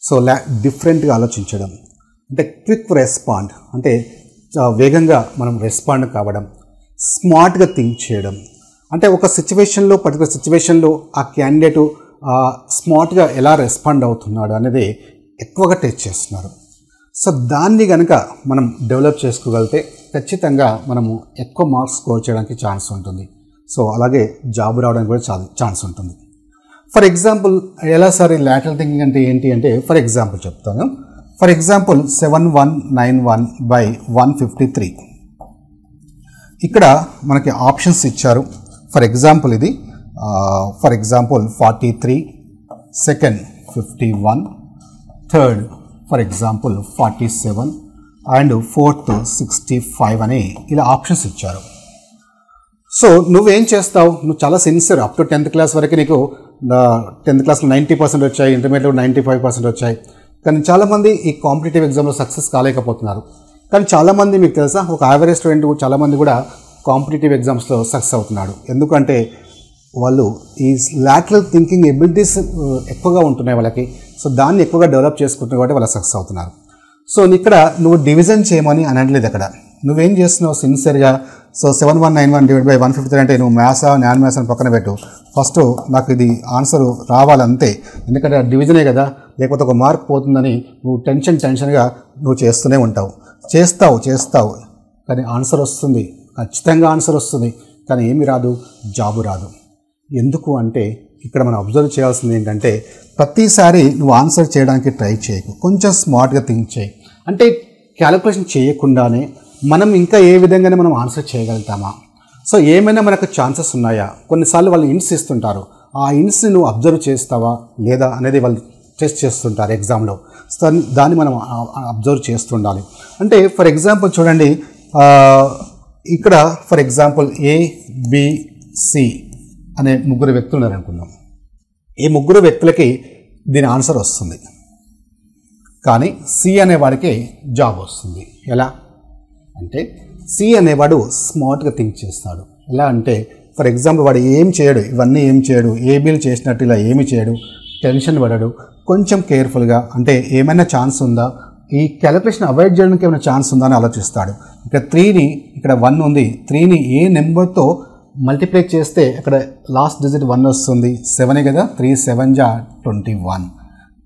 సో డిఫరెంట్గా ఆలోచించడం అంటే క్విక్ రెస్పాండ్ అంటే వేగంగా మనం రెస్పాండ్ కావడం, స్మార్ట్గా థింక్ చేయడం అంటే ఒక సిచ్యువేషన్లో పర్టికులర్ సిచ్యువేషన్లో ఆ క్యాండిడేటు స్మార్ట్గా ఎలా రెస్పాండ్ అవుతున్నాడు అనేది ఎక్కువగా టెస్ట్ చేస్తున్నారు. సో దాన్ని కనుక మనం డెవలప్ చేసుకోగలిగితే ఖచ్చితంగా మనము ఎక్కువ మార్క్స్ స్కోర్ చేయడానికి ఛాన్స్ ఉంటుంది. సో అలాగే జాబ్ రావడానికి కూడా ఛాన్స్ ఉంటుంది. ఫర్ ఎగ్జాంపుల్ ఎలా సార్ ఈ లాటరల్ థింకింగ్ అంటే ఏంటి అంటే ఫర్ ఎగ్జాంపుల్ చెప్తాను. ఫర్ ఎగ్జాంపుల్ 7191/153 ఇక్కడ మనకి ఆప్షన్స్ ఇచ్చారు. ఫర్ ఎగ్జాంపుల్ ఇది for example 43, second 51, third for example 47 and fourth 65 అని ఇలా ఆప్షన్స్ ఇచ్చారు. సో నువ్వేం చేస్తావు? నువ్వు చాలా sincere. Up to 10th class వరకు నీకు 10th క్లాస్లో 90% వచ్చాయి, ఇంటర్మీడియట్లో 95% వచ్చాయి. కానీ చాలామంది ఈ కాంపిటేటివ్ ఎగ్జామ్లో సక్సెస్ కాలేకపోతున్నారు. కానీ చాలామంది మీకు తెలుసా ఒక యావరేజ్ స్టూడెంట్ చాలామంది కూడా కాంపిటేటివ్ ఎగ్జామ్స్లో సక్సెస్ అవుతున్నాడు. ఎందుకంటే వాళ్ళు ఈ లాటరల్ థింకింగ్ ఎబిలిటీస్ ఎక్కువగా ఉంటున్నాయి వాళ్ళకి. సో దాన్ని ఎక్కువగా డెవలప్ చేసుకుంటున్నారు కాబట్టి వాళ్ళు సక్సెస్ అవుతున్నారు. సో ఇక్కడ నువ్వు డివిజన్ చేయమని అనట్లేదు. అక్కడ నువ్వేం చేస్తున్నావు సిన్సియర్గా. సో 7191/153 అంటే నువ్వు మ్యాథ్సా నాన్ మ్యాథ్స్ అని పక్కన పెట్టు. ఫస్ట్ నాకు ఇది ఆన్సర్ రావాలంతే, ఎందుకంటే డివిజనే కదా, లేకపోతే ఒక మార్క్ పోతుందని నువ్వు టెన్షన్గా నువ్వు చేస్తూనే ఉంటావు. చేస్తావు కానీ ఆన్సర్ వస్తుంది, ఖచ్చితంగా ఆన్సర్ వస్తుంది. కానీ ఏమి రాదు, జాబు రాదు. ఎందుకు అంటే ఇక్కడ మనం అబ్జర్వ్ చేయాల్సింది ఏంటంటే ప్రతిసారి నువ్వు ఆన్సర్ చేయడానికి ట్రై చేయకు, కొంచెం స్మార్ట్గా థింక్ చేయి. అంటే క్యాలిక్యులేషన్ చేయకుండానే మనం ఇంకా ఏ విధంగానే మనం ఆన్సర్ చేయగలుగుతామా? సో ఏమైనా మనకు ఛాన్సెస్ ఉన్నాయా? కొన్నిసార్లు వాళ్ళు హింట్స్ ఇస్తుంటారు, ఆ హింట్స్ని నువ్వు అబ్జర్వ్ చేస్తావా లేదా అనేది వాళ్ళు టెస్ట్ చేస్తుంటారు ఎగ్జామ్లో. సో దాన్ని మనం అబ్జర్వ్ చేస్తుండాలి. అంటే ఫర్ ఎగ్జాంపుల్ చూడండి, ఇక్కడ ఫర్ ఎగ్జాంపుల్ ABC అనే ముగ్గురు వ్యక్తులు ఉన్నారనుకుందాం. ఈ ముగ్గురు వ్యక్తులకి దీని ఆన్సర్ వస్తుంది, కానీ సి అనేవాడికి జాబ్ వస్తుంది. ఎలా అంటే సి అనేవాడు స్మార్ట్గా థింక్ చేస్తాడు. ఎలా అంటే ఫర్ ఎగ్జాంపుల్ వాడు ఏం చేయడు, ఇవన్నీ ఏం చేయడు, ఏబీలు చేసినట్టు ఇలా ఏమి చేయడు, టెన్షన్ పడడు, కొంచెం కేర్ఫుల్గా అంటే ఏమైనా ఛాన్స్ ఉందా, ఈ క్యాలిక్యులేషన్ అవాయిడ్ చేయడానికి ఏమైనా ఛాన్స్ ఉందా అని ఆలోచిస్తాడు. ఇక్కడ 3ని ఇక్కడ 1 ఉంది, 3ని ఏ నెంబర్తో మల్టిప్లై చేస్తే ఇక్కడ లాస్ట్ డిజిట్ 1 వస్తుంది, 7 కదా, 3 7 జా 21.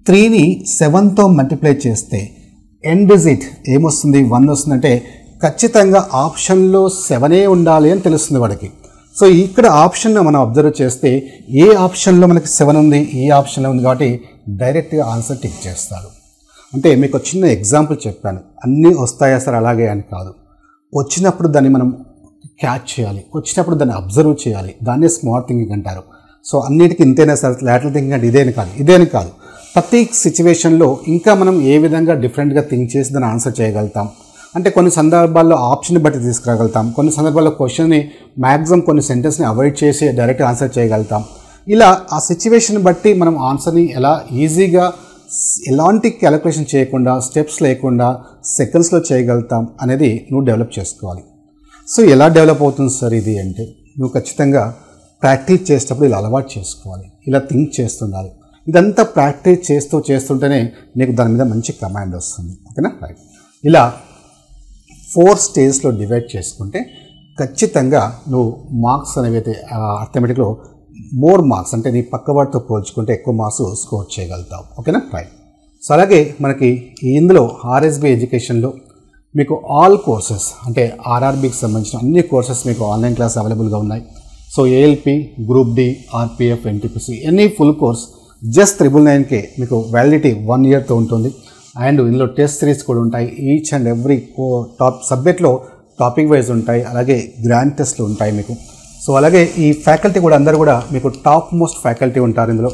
3ని 7తో మల్టిప్లై చేస్తే ఎండ్ డిజిట్ ఏమొస్తుంది, 1 వస్తుందంటే ఖచ్చితంగా ఆప్షన్లో 7 ఉండాలి అని తెలుస్తుంది వాడికి. సో ఇక్కడ ఆప్షన్ మనం అబ్జర్వ్ చేస్తే ఏ ఆప్షన్లో మనకి 7 ఉంది, ఏ ఆప్షన్లో ఉంది కాబట్టి డైరెక్ట్గా ఆన్సర్ టిక్ చేస్తాడు. అంటే మీకు చిన్న ఎగ్జాంపుల్ చెప్పాను, అన్నీ వస్తాయా సార్ అలాగే అని కాదు. వచ్చినప్పుడు దాన్ని మనం క్యాచ్ చేయాలి, వచ్చినప్పుడు దాన్ని అబ్జర్వ్ చేయాలి, దాన్నే స్మార్ట్ థింకింగ్ అంటారు. సో అన్నిటికీ ఇంతేనా సార్, లాటరల్ థింకింగ్ అంటే ఇదేని కాదు. ప్రతి సిచ్యువేషన్లో ఇంకా మనం ఏ విధంగా డిఫరెంట్గా థింక్ చేసి దాన్ని ఆన్సర్ చేయగలుగుతాం అంటే కొన్ని సందర్భాల్లో ఆప్షన్ బట్టి తీసుకురాగలుగుతాం, కొన్ని సందర్భాల్లో క్వశ్చన్ని మ్యాక్సిమం కొన్ని సెంటెన్స్ని అవాయిడ్ చేసి డైరెక్ట్ ఆన్సర్ చేయగలుగుతాం. ఇలా ఆ సిచ్యువేషన్ బట్టి మనం ఆన్సర్ని ఎలా ఈజీగా ఎలాంటి క్యాలిక్యులేషన్ చేయకుండా స్టెప్స్ లేకుండా సెకండ్స్లో చేయగలుగుతాం అనేది నువ్వు డెవలప్ చేసుకోవాలి. సో ఎలా డెవలప్ అవుతుంది సార్ ఇది అంటే నువ్వు ఖచ్చితంగా ప్రాక్టీస్ చేసేటప్పుడు ఇలా అలవాటు చేసుకోవాలి, ఇలా థింక్ చేస్తుండాలి. ఇదంతా ప్రాక్టీస్ చేస్తుంటేనే నీకు దాని మీద మంచి కమాండ్ వస్తుంది. ఓకేనా, రైట్. ఇలా 4 స్టేజ్లో డివైడ్ చేసుకుంటే ఖచ్చితంగా నువ్వు మార్క్స్ అనేవి అర్థమెటిక్లో మోర్ మార్క్స్ అంటే నీ పక్కవాడితో పోల్చుకుంటే ఎక్కువ మార్క్స్ స్కోర్ చేయగలుగుతావు. ఓకేనా, రైట్. సో అలాగే మనకి ఇందులో ఆర్ఎస్బి ఎడ్యుకేషన్లో మీకు ఆల్ కోర్సెస్ అంటే ఆర్ఆర్బికి సంబంధించిన అన్ని కోర్సెస్ మీకు ఆన్లైన్ క్లాస్ అవైలబుల్గా ఉన్నాయి. So ALP, group D, RPF, NTPC any full course just 999K మీకు వ్యాలిడిటీ 1 ఇయర్తో ఉంటుంది. అండ్ ఇందులో టెస్ట్ సిరీస్ కూడా ఉంటాయి. ఈచ్ అండ్ ఎవ్రీ సబ్జెక్ట్లో టాపిక్ వైజ్ ఉంటాయి, అలాగే గ్రాండ్ టెస్ట్లు ఉంటాయి మీకు. సో అలాగే ఈ ఫ్యాకల్టీ కూడా అందరూ కూడా మీకు టాప్ మోస్ట్ ఫ్యాకల్టీ ఉంటారు ఇందులో.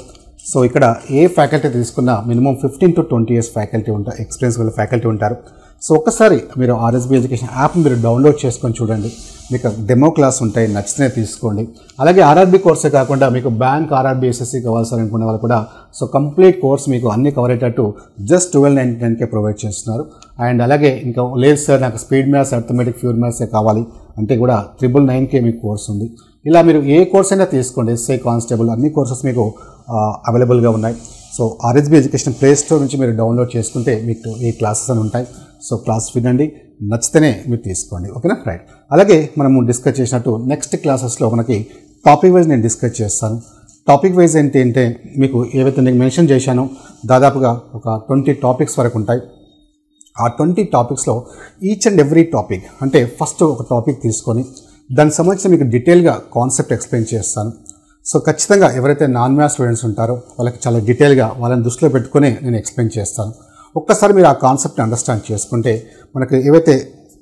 సో ఇక్కడ ఏ ఫ్యాకల్టీ తీసుకున్నా మినిమం 15 to 20 years ఫ్యాకల్టీ ఉంటారు, ఎక్స్పీరియన్స్ గల ఫ్యాకల్టీ ఉంటారు. సో ఒక్కసారి మీరు ఆర్ఎస్బి ఎడ్యుకేషన్ యాప్ మీరు డౌన్లోడ్ చేసుకొని చూడండి, మీకు డెమో క్లాస్ ఉంటాయి, నచ్చితే తీసుకోండి. అలాగే ఆర్ఆర్బి కోర్సే కాకుండా మీకు బ్యాంక్, ఆర్ఆర్బి, ఎస్ఎస్సి కావాల్సి అనుకునే వాళ్ళు కూడా సో కంప్లీట్ కోర్స్ మీకు అన్ని కవర్ అయ్యేటట్టు జస్ట్ 1299K ప్రొవైడ్ చేస్తున్నారు. అండ్ అలాగే ఇంకా లేదు సార్ నాకు స్పీడ్ మ్యాథ్స్, అర్థమెటిక్, ప్యూర్ మ్యాథ్సే కావాలి అంటే కూడా 999K మీకు కోర్స్ ఉంది. ఇలా మీరు ఏ కోర్స్ అయినా తీసుకోండి, ఎస్ఐ, కానిస్టేబుల్ అన్ని కోర్సెస్ మీకు అవైలబుల్గా ఉన్నాయి. So RSB education play store నుంచి మీరు డౌన్లోడ్ చేసుకుంటే మీకు ఈ క్లాసెస్ అని ఉంటాయి. సో క్లాస్ వినండి, నచ్చితేనే మీరు తీసుకోండి. ఓకేనా, రైట్. అలాగే మనము డిస్కస్ చేసినట్టు నెక్స్ట్ క్లాసెస్లో మనకి టాపిక్ వైజ్ నేను డిస్కస్ చేస్తాను. టాపిక్ వైజ్ ఏంటంటే మీకు ఏవైతే నేను మెన్షన్ చేశానో దాదాపుగా ఒక 20 టాపిక్స్ వరకు ఉంటాయి. ఆ 20 టాపిక్స్లో ఈచ్ అండ్ ఎవ్రీ టాపిక్ అంటే ఫస్ట్ ఒక టాపిక్ తీసుకొని దానికి సంబంధించి మీకు డీటెయిల్గా కాన్సెప్ట్ ఎక్స్ప్లెయిన్ చేస్తాను. సో ఖచ్చితంగా ఎవరైతే నాన్ మ్యాథ్స్ స్టూడెంట్స్ ఉంటారో వాళ్ళకి చాలా డీటెయిల్గా వాళ్ళని దృష్టిలో పెట్టుకొని నేను ఎక్స్ప్లెయిన్ చేస్తాను. ఒక్కసారి మీరు ఆ కాన్సెప్ట్ని అండర్స్టాండ్ చేసుకుంటే మనకి ఏవైతే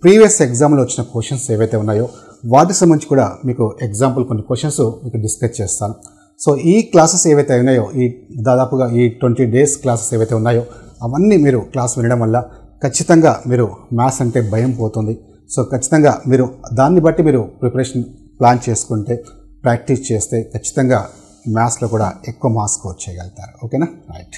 ప్రీవియస్ ఎగ్జామ్లో వచ్చిన క్వశ్చన్స్ ఏవైతే ఉన్నాయో వాటికి సంబంధించి కూడా మీకు ఎగ్జాంపుల్ కొన్ని క్వశ్చన్స్ మీకు డిస్కస్ చేస్తాను. సో ఈ క్లాసెస్ ఏవైతే ఉన్నాయో ఈ దాదాపుగా ఈ 20 days క్లాసెస్ ఏవైతే ఉన్నాయో అవన్నీ మీరు క్లాస్ వినడం వల్ల ఖచ్చితంగా మీరు మ్యాథ్స్ అంటే భయం పోతుంది. సో ఖచ్చితంగా మీరు దాన్ని బట్టి మీరు ప్రిపరేషన్ ప్లాన్ చేసుకుంటే ప్రాక్టీస్ చేస్తే ఖచ్చితంగా మ్యాథ్స్లో కూడా ఎక్కువ మార్క్స్ స్కోర్ చేయగలుగుతారు. ఓకేనా, రైట్.